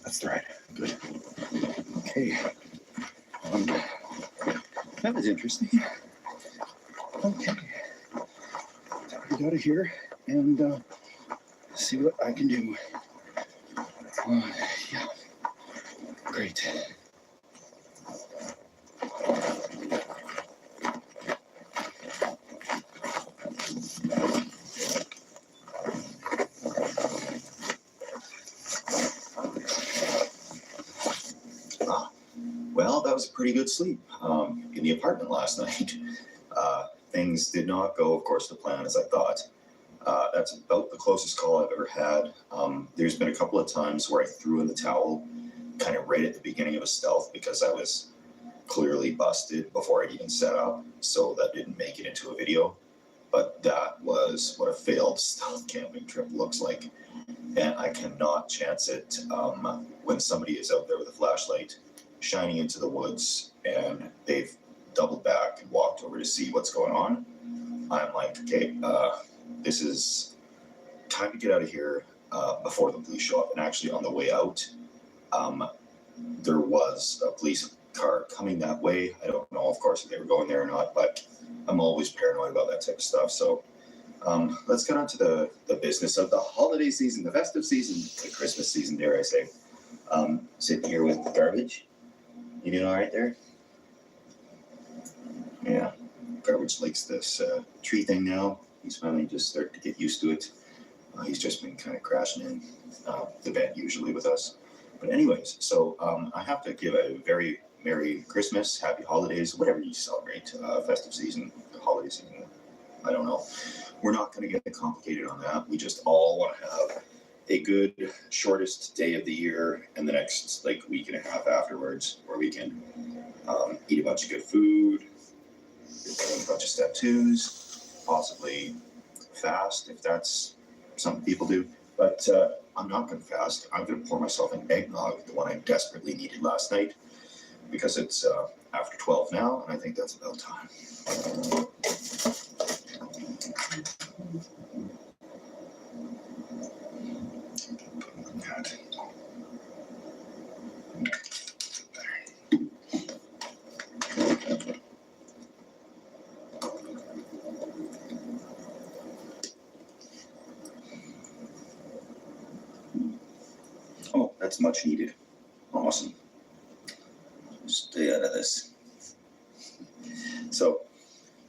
That's the right. Good. Okay. That was interesting. Okay. Get out of here and see what I can do. Yeah. Great. Well, that was a pretty good sleep in the apartment last night. Things did not go, of course, to plan as I thought. That's about the closest call I've ever had. There's been a couple of times where I threw in the towel kind of right at the beginning of a stealth because I was clearly busted before I'd even set up, so that didn't make it into a video. But that was what a failed stealth camping trip looks like. And I cannot chance it when somebody is out there with a flashlight shining into the woods and they've doubled back and walked over to see what's going on. I'm like, okay, this is time to get out of here before the police show up. And actually on the way out, there was a police car coming that way. I don't know, of course, if they were going there or not, but I'm always paranoid about that type of stuff. So let's get on to the business of the holiday season, the festive season, the Christmas season, dare I say. Sitting here with Garbage. You doing all right there? Yeah. Garbage likes this tree thing now. He's finally just starting to get used to it. He's just been kind of crashing in the bed usually with us. But anyways, so I have to give a very Merry Christmas, Happy Holidays, whatever you celebrate, festive season, holiday season, I don't know. We're not going to get complicated on that. We just all want to have a good shortest day of the year and the next like week and a half afterwards where we can eat a bunch of good food, a bunch of step twos, possibly fast if that's some people do. But I'm not going to fast. I'm going to pour myself an eggnog, the one I desperately needed last night, because it's after 12 now, and I think that's about time. Oh, that's much needed. Awesome. Stay out of this. So,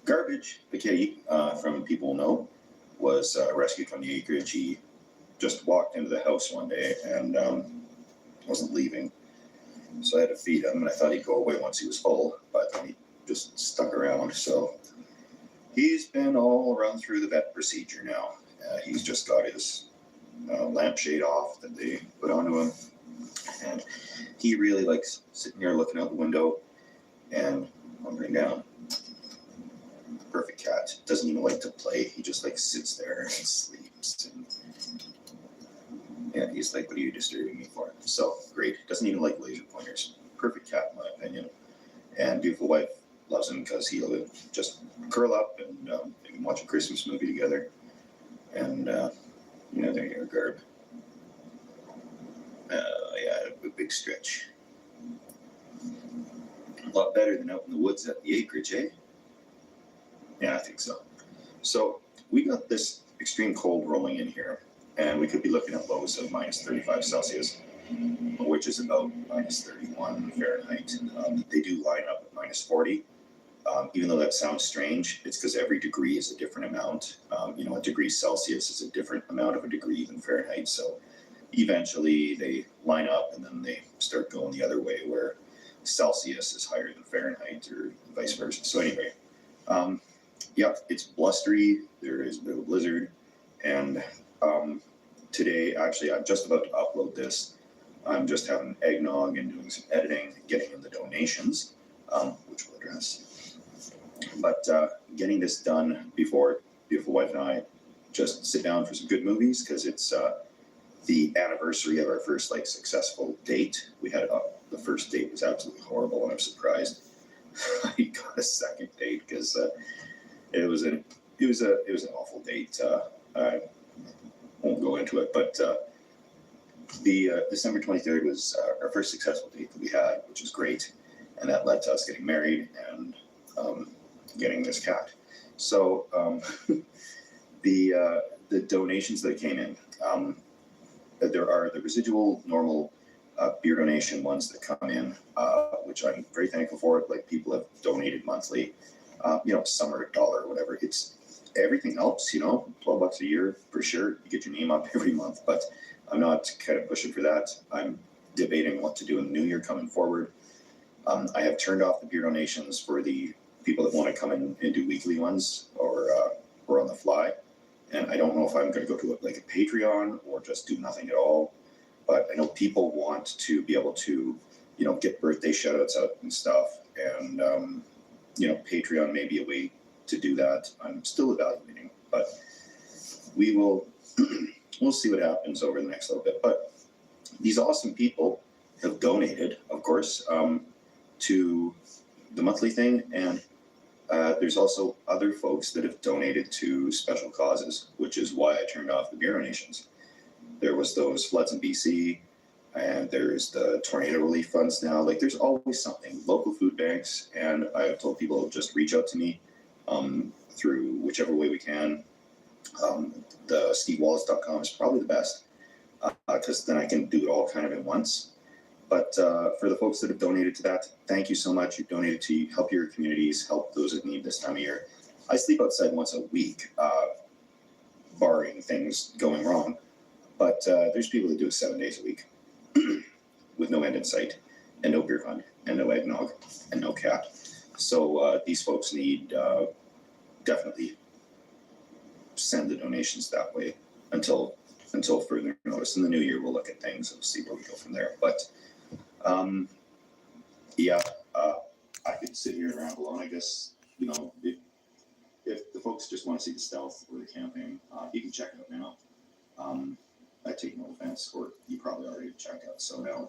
Garbage, the kitty, from People Know, was rescued from the acreage. He just walked into the house one day and wasn't leaving. So I had to feed him, and I thought he'd go away once he was full, but he just stuck around. So he's been all run through the vet procedure now. He's just got his lampshade off that they put onto him, and he really likes sitting here looking out the window and wandering down. Perfect cat. Doesn't even like to play. He just like sits there and sleeps. And yeah, he's like, what are you disturbing me for? So great. Doesn't even like laser pointers. Perfect cat, in my opinion. And beautiful wife loves him because he'll just curl up and they can watch a Christmas movie together. And you know, there you go, Garb. Yeah, a big stretch. A lot better than out in the woods at the acreage, eh? Yeah, I think so. So we got this extreme cold rolling in here, and we could be looking at lows of minus 35 Celsius, which is about minus 31 Fahrenheit. They do line up at minus 40. Even though that sounds strange, it's because every degree is a different amount. You know, a degree Celsius is a different amount of a degree than Fahrenheit. So eventually they line up and then they start going the other way where Celsius is higher than Fahrenheit or vice versa. So anyway, yeah, it's blustery. There is a bit of a blizzard. And today, actually, I'm just about to upload this. I'm just having eggnog and doing some editing, getting in the donations, which we'll address. But getting this done before beautiful wife and I just sit down for some good movies, because it's the anniversary of our first like successful date. We had the first date was absolutely horrible, and I'm surprised I got a second date because it was an awful date. I won't go into it, but The December 23rd was our first successful date that we had, which was great, and that led to us getting married and getting this cat. So the donations that came in, there are the residual normal beer donation ones that come in, which I'm very thankful for. Like, people have donated monthly, some are $1 or whatever. It's everything helps, $12 a year for sure. You get your name up every month, but I'm not kind of pushing for that. I'm debating what to do in the new year coming forward. I have turned off the beer donations for the people that want to come in and do weekly ones or on the fly. And I don't know if I'm going to go to like a Patreon or just do nothing at all. But I know people want to be able to, get birthday shout outs out and stuff. And, Patreon may be a way to do that. I'm still evaluating, but we will, we'll see what happens over the next little bit. But these awesome people have donated, of course, to the monthly thing. And there's also other folks that have donated to special causes, which is why I turned off the beer donations. There was those floods in BC, and there's the tornado relief funds now. Like, there's always something. Local food banks, and I've told people just reach out to me through whichever way we can. The stevewallace.com is probably the best, because then I can do it all kind of at once. But for the folks that have donated to that, thank you so much. You've donated to help your communities, help those that need this time of year. I sleep outside once a week, barring things going wrong. But there's people that do it 7 days a week with no end in sight, and no beer fund, and no eggnog, and no cat. So these folks need definitely send the donations that way until further notice. In the new year, we'll look at things and see where we go from there. But I could sit here and ramble on. I guess, if the folks just want to see the stealth or the camping, you can check it out now. I take no offense, or you probably already checked out. So now